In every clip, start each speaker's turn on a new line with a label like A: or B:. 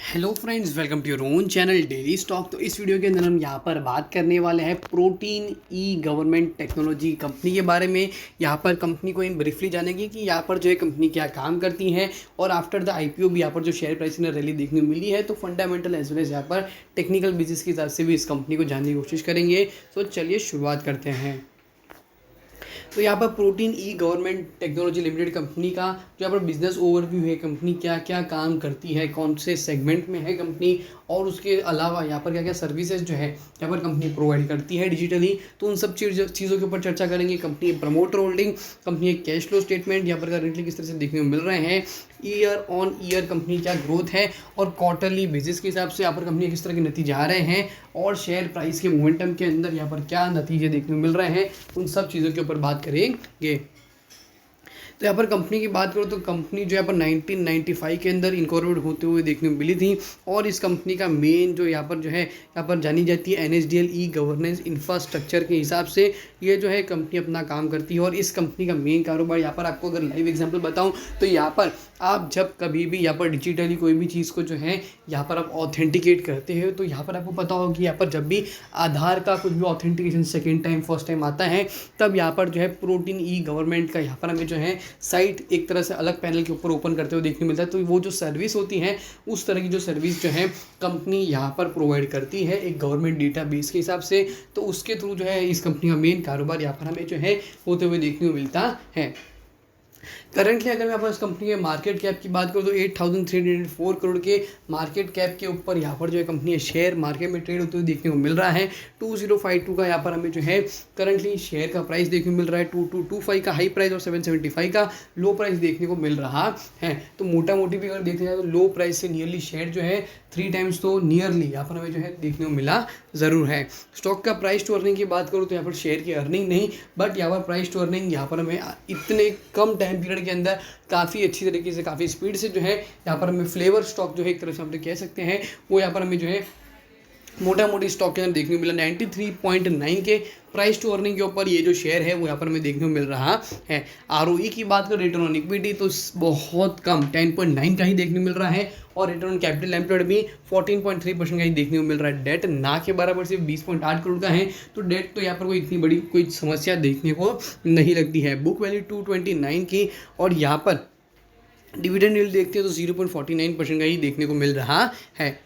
A: Hello friends, welcome to your own channel daily stock. तो इस video के अंदर हम यहाँ पर बात करने वाले हैं प्रोटीन ई गवर्नमेंट टेक्नोलॉजी कंपनी के बारे में। यहाँ पर कंपनी को इन ब्रीफली जानेंगे कि यहाँ पर जो है कंपनी क्या काम करती है, और आफ्टर द आईपीओ भी यहाँ पर जो शेयर प्राइस में रैली देखने को मिली है। तो फंडामेंटल एज वेल एज यहाँ पर टेक्निकल बेसिस के हिसाब से भी इस कंपनी को जानने की कोशिश करेंगे। तो चलिए शुरुआत करते हैं। तो यहाँ पर प्रोटीन ई गवर्नमेंट टेक्नोलॉजी लिमिटेड कंपनी का जो यहाँ पर बिजनेस ओवरव्यू है, कंपनी क्या क्या काम करती है, कौन से सेगमेंट में है कंपनी, और उसके अलावा यहाँ पर क्या क्या सर्विसेज जो है यहाँ पर कंपनी प्रोवाइड करती है डिजिटली। तो उन सब चीज़ों के ऊपर चर्चा करेंगे। Company promoter holding, company cash flow statement यहाँ पर करेंटली किस तरह से देखने को मिल रहे हैं, ईयर ऑन ईयर कंपनी क्या ग्रोथ है, और क्वार्टरली बेसिस के हिसाब से यहाँ पर कंपनी किस तरह के नतीजे आ रहे हैं, और शेयर प्राइस के मोमेंटम के अंदर यहाँ पर क्या नतीजे देखने को मिल रहे हैं, उन सब चीज़ों के ऊपर बात करेंगे। तो यहाँ पर कंपनी की बात करो तो कंपनी जो यहाँ पर 1995 के अंदर इनकॉर्पोरेट होते हुए देखने को मिली थी, और इस कंपनी का मेन जो यहाँ पर जो है यहाँ पर जानी जाती है NSDL ई गवर्नेंस इंफ्रास्ट्रक्चर के हिसाब से ये जो है कंपनी अपना काम करती है। और इस कंपनी का मेन कारोबार यहाँ पर आपको अगर लाइव एग्जाम्पल बताऊँ तो यहाँ पर आप जब कभी भी यहाँ पर डिजिटली कोई भी चीज़ को जो है यहाँ पर आप ऑथेंटिकेट करते हो, तो यहाँ पर आपको पता होगा कि यहाँ पर जब भी आधार का कुछ भी authentication second time first time आता है, तब यहाँ पर जो है प्रोटीन ई गवर्नमेंट का यहाँ पर हमें जो है साइट एक तरह से अलग पैनल के ऊपर ओपन करते हुए देखने को मिलता है। तो वो जो सर्विस होती है, उस तरह की जो सर्विस जो है कंपनी यहाँ पर प्रोवाइड करती है एक गवर्नमेंट डेटाबेस के हिसाब से। तो उसके थ्रू जो है इस कंपनी का मेन कारोबार यहाँ पर हमें जो है होते हुए देखने को मिलता है। करंटली अगर मैं यहाँ पर इस कंपनी के मार्केट कैप की बात करूँ तो 8,304 करोड़ के मार्केट कैप के ऊपर यहाँ पर जो है कंपनी शेयर मार्केट में ट्रेड होते हुए देखने को मिल रहा है। 2052 का यहाँ पर हमें जो है करंटली शेयर का प्राइस देखने को मिल रहा है। 2225 का हाई प्राइस और 775 का लो प्राइस देखने को मिल रहा है। तो मोटा मोटी भी अगर देखा जाए तो लो प्राइस से नियरली शेयर जो है 3 टाइम्स तो नियरली यहाँ पर हमें जो है देखने को मिला ज़रूर है। स्टॉक का प्राइस टू अर्निंग की बात करूँ तो यहाँ पर शेयर की अर्निंग नहीं, बट यहाँ पर प्राइस टू अर्निंग यहाँ पर हमें इतने कम टाइम पीरियड के अंदर काफ़ी अच्छी तरीके से काफ़ी स्पीड से जो है यहाँ पर हमें फ्लेवर स्टॉक जो है एक तरह से हम लोग कह सकते हैं, वो यहाँ पर हमें जो है मोटा मोटी स्टॉक के अंदर देखने को मिला। 93.9 के प्राइस टू अर्निंग के ऊपर ये जो शेयर है वो यहाँ पर हमें देखने को मिल रहा है। ROE की बात करें, रिटर्न ऑन इक्विटी, तो बहुत कम 10.9 का ही देखने को मिल रहा है, और रिटर्न ऑन कैपिटल एम्प्लॉयड भी 14.3% का ही देखने को मिल रहा है। डेट ना के बराबर सिर्फ 20.8 करोड़ का है, तो डेट तो यहाँ पर कोई इतनी बड़ी कोई समस्या देखने को नहीं लगती है। बुक वैल्यू 229 की, और यहाँ पर डिविडेंड यील्ड देखते हैं तो 0.49% का ही देखने को मिल रहा है।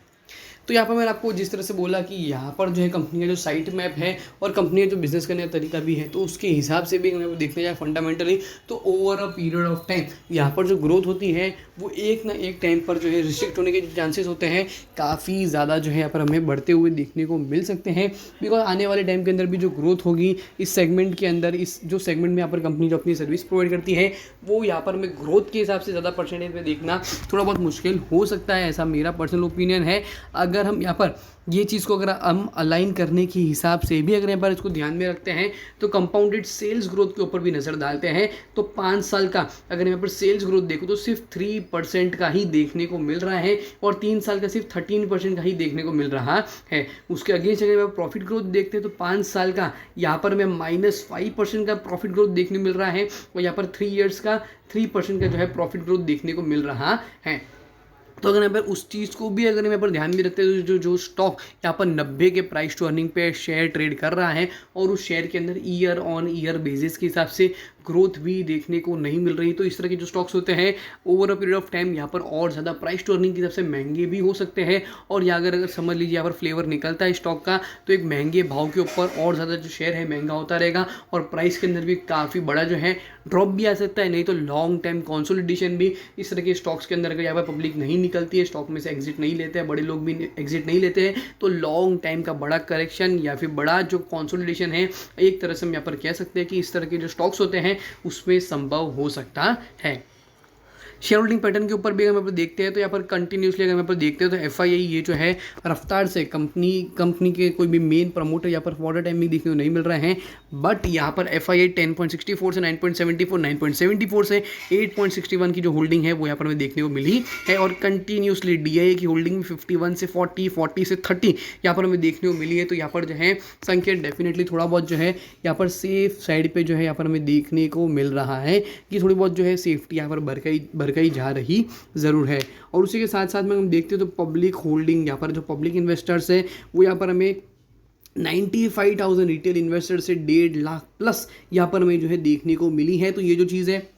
A: तो यहाँ पर मैंने आपको जिस तरह से बोला कि यहाँ पर जो है कंपनी का जो साइट मैप है और कंपनी का जो बिजनेस करने का तरीका भी है, तो उसके हिसाब से भी अगर देखने जाए फंडामेंटली तो over a period of time यहाँ पर जो ग्रोथ होती है वो एक ना एक टाइम पर जो है रिस्ट्रिक्ट होने के चांसेस होते हैं काफ़ी ज़्यादा जो है यहाँ पर हमें बढ़ते हुए देखने को मिल सकते हैं। बिकॉज आने वाले टाइम के अंदर भी जो ग्रोथ होगी इस सेगमेंट के अंदर, इस जो सेगमेंट में यहाँ पर कंपनी जो अपनी सर्विस प्रोवाइड करती है, वो यहाँ पर हमें ग्रोथ के हिसाब से ज़्यादा परसेंटेज में देखना थोड़ा बहुत मुश्किल हो सकता है, ऐसा मेरा पर्सनल ओपिनियन है। अगर हम यहाँ पर ये चीज़ को अगर हम अलाइन करने के हिसाब से भी अगर यहाँ पर इसको ध्यान में रखते हैं, तो कंपाउंडेड सेल्स ग्रोथ के ऊपर भी नज़र डालते हैं, तो 5 साल का अगर यहाँ पर सेल्स ग्रोथ देखो तो सिर्फ 3% का ही देखने को मिल रहा है, और 3 साल का सिर्फ 13% का ही देखने को मिल रहा है। उसके अगेंस्ट अगर प्रॉफिट ग्रोथ देखते हैं तो 5 साल का यहाँ पर हमें -5% का प्रॉफिट ग्रोथ देखने को मिल रहा है, और यहाँ पर 3 ईयर्स का 3% का जो है प्रॉफिट ग्रोथ देखने को मिल रहा है। तो अगर यहाँ पर उस चीज़ को भी अगर यहाँ पर ध्यान में रखते हैं, जो स्टॉक यहाँ पर 90 के प्राइस टू अर्निंग पे शेयर ट्रेड कर रहा है, और उस शेयर के अंदर ईयर ऑन ईयर बेसिस के हिसाब से ग्रोथ भी देखने को नहीं मिल रही, तो इस तरह के जो स्टॉक्स होते हैं over a period of time यहाँ पर और ज़्यादा प्राइस टू अर्निंग की हिसाब से महंगे भी हो सकते हैं। और या अगर समझ लीजिए यहाँ पर फ्लेवर निकलता है स्टॉक का, तो एक महंगे भाव के ऊपर और ज़्यादा जो शेयर है महंगा होता रहेगा, और प्राइस के अंदर भी काफ़ी बड़ा जो है ड्रॉप भी आ सकता है। नहीं तो लॉन्ग टाइम कंसोलिडेशन भी इस तरह के स्टॉक्स के अंदर अगर यहाँ पर पब्लिक नहीं निकलती है, स्टॉक में से एग्जिट नहीं लेते हैं, बड़े लोग भी एग्जिट नहीं लेते हैं, तो लॉन्ग टाइम का बड़ा करेक्शन या फिर बड़ा जो कंसोलिडेशन है, एक तरह से हम यहाँ पर कह सकते हैं कि इस तरह के जो स्टॉक्स होते हैं उसमें संभव हो सकता है। शेयर होल्डिंग पैटर्न के ऊपर भी अगर हम देखते हैं तो यहाँ पर कंटिन्यूसली अगर हम पर देखते हैं तो FII ये जो है रफ्तार से कंपनी के कोई भी मेन प्रमोटर यहाँ पर फॉर टाइम में देखने को नहीं मिल रहे हैं, बट यहाँ पर FII 10.64 से 9.74, 9.74 से 8.61 की जो होल्डिंग है वो यहाँ पर हमें देखने को मिली है, और कंटिन्यूसली DIA की होल्डिंग 51 से 40, 40 से 30 यहाँ पर हमें देखने को मिली है। तो यहाँ पर जो है संकेत डेफिनेटली थोड़ा बहुत जो है यहाँ पर सेफ साइड पे जो है यहाँ पर हमें देखने को मिल रहा है कि थोड़ी बहुत जो है सेफ्टी यहाँ पर भर बरकरार जा रही ज़रूर है। और उसी के साथ साथ में हम देखते हैं तो पब्लिक होल्डिंग, यहाँ पर जो पब्लिक इन्वेस्टर्स है वो यहाँ पर हमें 95,000 रिटेल इन्वेस्टर से 1.5 लाख प्लस यहाँ पर हमें जो है देखने को मिली है। तो ये जो चीज़ है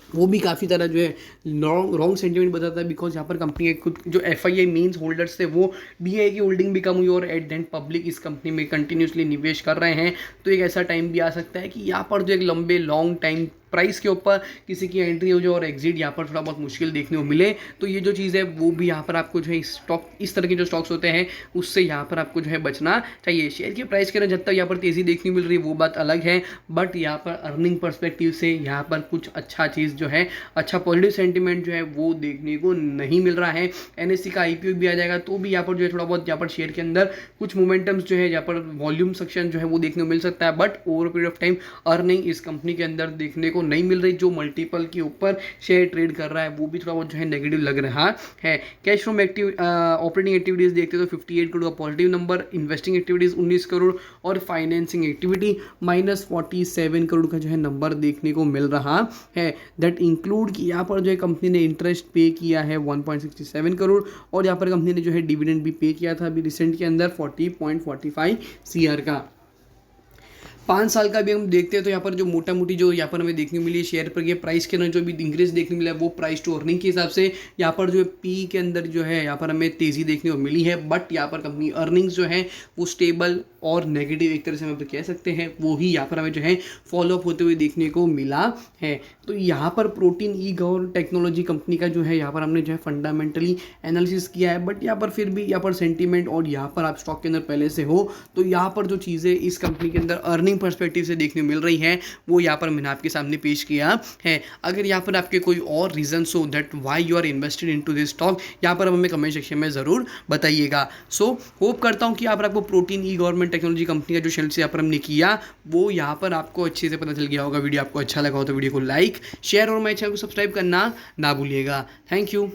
A: वो भी काफ़ी तरह जो है रॉन्ग सेंटिमेंट बताता है, बिकॉज यहाँ पर कंपनी के खुद जो FII मेन्स होल्डर्स थे वो DI की होल्डिंग भी कम हुई और एट देन पब्लिक इस कंपनी में कंटिन्यूसली निवेश कर रहे हैं। तो एक ऐसा टाइम भी आ सकता है कि यहाँ पर जो एक लंबे लॉन्ग टाइम प्राइस के ऊपर किसी की एंट्री हो जाए और एग्जिट यहाँ पर थोड़ा बहुत मुश्किल देखने को मिले। तो ये जो चीज़ है वो भी यहाँ पर आपको जो है स्टॉक, इस तरह के जो स्टॉक्स होते हैं उससे यहाँ पर आपको जो है बचना चाहिए। शेयर के प्राइस के अंदर जब तक यहाँ पर तेज़ी देखने मिल रही है वो बात अलग है, बट यहाँ पर अर्निंग पर्सपेक्टिव से यहाँ पर कुछ अच्छा चीज़ जो है, अच्छा पॉजिटिव सेंटिमेंट जो है वो देखने को नहीं मिल रहा है। NSE का IPO भी आ जाएगा तो भी यहाँ पर जो है थोड़ा बहुत यहाँ पर शेयर के अंदर कुछ मोमेंटम्स जो है यहाँ पर वॉल्यूम सेक्शन जो है वो देखने को मिल सकता है, but over period of time earning इस कंपनी के अंदर देखने को नहीं मिल रही। जो मल्टीपल के ऊपर शेयर ट्रेड कर रहा है वो भी थोड़ा बहुत जो है नेगेटिव लग रहा है। कैश फ्रॉम ऑपरेटिंग एक्टिविटीज देखते तो 58 करोड़ का positive number, investing activities 19 crore और फाइनेंसिंग एक्टिविटी -47 करोड़ का जो है नंबर देखने को मिल रहा है। दैट इंक्लूड कि यहाँ पर जो है कंपनी ने इंटरेस्ट पे किया है 1.67 करोड़ और यहाँ पर कंपनी ने जो है डिविडेंड भी पे किया था अभी रिसेंट के अंदर 40.45 CR का। 5 साल का भी हम देखते हैं तो यहाँ पर जो मोटा मोटी जो यहाँ पर हमें देखने को मिली शेयर पर ये प्राइस के अंदर जो भी इंक्रीज देखने मिला है वो प्राइस टू अर्निंग के हिसाब से यहाँ पर जो है पी के अंदर जो है यहाँ पर हमें तेज़ी देखने को मिली है, बट यहाँ पर कंपनी अर्निंग्स जो है वो स्टेबल और नेगेटिव एक तरह से हम कह सकते हैं वो ही यहाँ पर हमें जो है फॉलोअप होते हुए देखने को मिला है। तो यहाँ पर प्रोटीन ई गवर्न टेक्नोलॉजी कंपनी का जो है यहाँ पर हमने जो है फंडामेंटली एनालिसिस किया है, बट यहाँ पर फिर भी यहाँ पर सेंटीमेंट और यहाँ पर आप स्टॉक के अंदर पहले से हो तो यहाँ पर जो चीज़ें इस कंपनी के अंदर अर्निंग पर्सपेक्टिव से देखने को मिल रही है वो यहाँ पर मैंने आपके सामने पेश किया है। अगर यहाँ पर आपके कोई और रीजंस हो that why you are invested into this stock, यहाँ पर हमें कमेंट सेक्शन में ज़रूर बताइएगा। सो होप करता हूँ कि यहाँ पर आपको प्रोटीन ई गवर्नमेंट टेक्नोलॉजी कंपनी का जो शेयर यहाँ पर हमने किया वो यहाँ पर आपको अच्छे से पता चल गया होगा। वीडियो आपको अच्छा लगा हो तो वीडियो को लाइक, शेयर और मेरे चैनल को सब्सक्राइब करना ना भूलिएगा। Thank you.